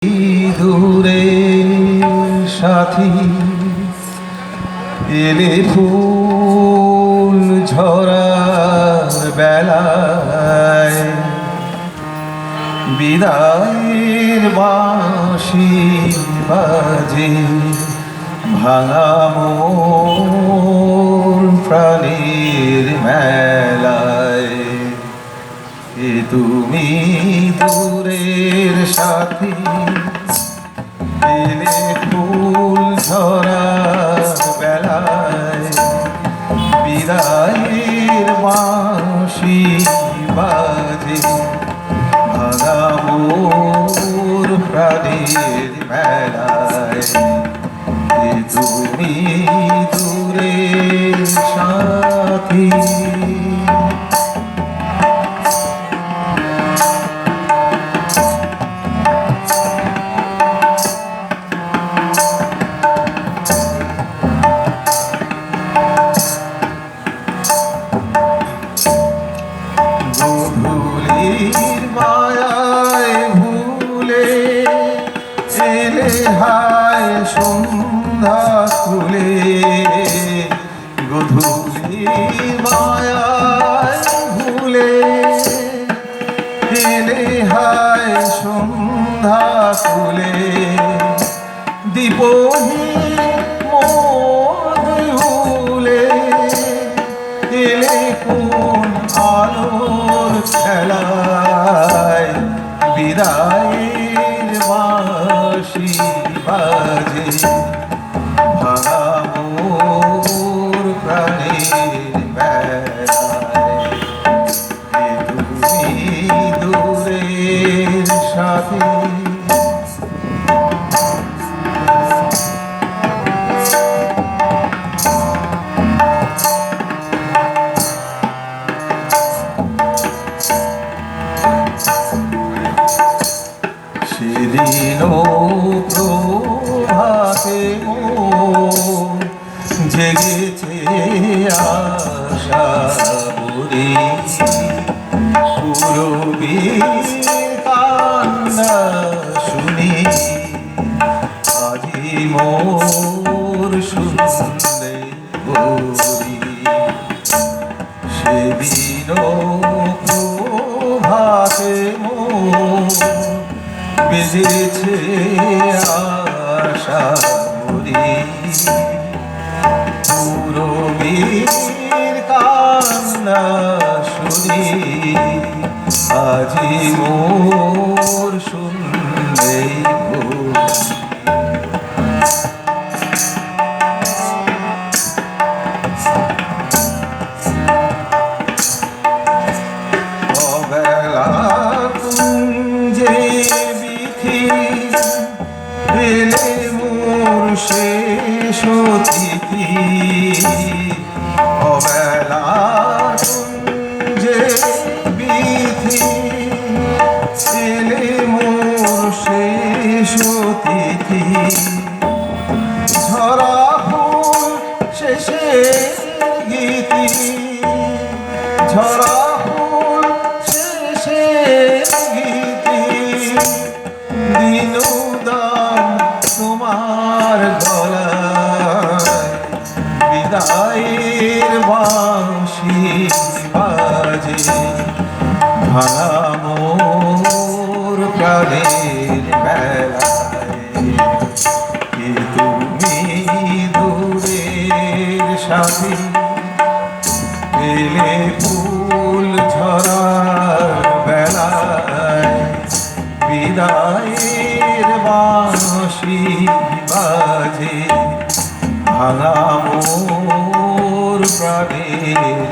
দূরে সাথী এলে ফুল ঝরার বেলায়, বিদায়ের বাঁশি বাজে ভাঙা মোর প্রাণের মেলায়। এ তুমি দূরের সাথী এলে ফুল ঝরার বেলায়, বিদায়ের বাঁশি বাজে ভাঙা মোর প্রাণের মেলায়। এ তুমি দূরের সাথী। গধূলির মায়ায় ভুলে এলে হায় সন্ধ্যা খুলে, গধূলির মায়ায় ভুলে এলে হায় সন্ধ্যা খুলে, দীপহীন মধুলে এলে কোন আলোর খেলায়, বিদায়ের বাঁশি বাজে ভাঙা মোর প্রাণের বেলায়। এ তুমি দূরের সাথী। সেদিনও প্রভাতে মোর জেগেছে আশা ভরে, পুরবীর কান্না শুনি আজি মোর শুনলে ভরি। সেদিনও প্রভাতে মোর বেজেছে আশা ভরি, পুরবীর কান্না শুনি আজি মোর শুনলেই ভরি। অবেলা কুঞ্জে এলে মোর শেষ অতিথি, অবেলা কুঞ্জে বিধি এলে মোর শেষ অতিথি, ঝরা ফুল শেষে গীতি, ঝরা ফুল শেষে গীতি, দিনুদান তোমার গলায়, বিদায়ের বাঁশি বাজে ভাঙা মোর প্রাণের বেলায়। এ তুমি দূরের সাথী এলে ফুল ঝরার বেলায়, বিদায়ের বাঁশি বাজে ভাঙা মোর প্রাণের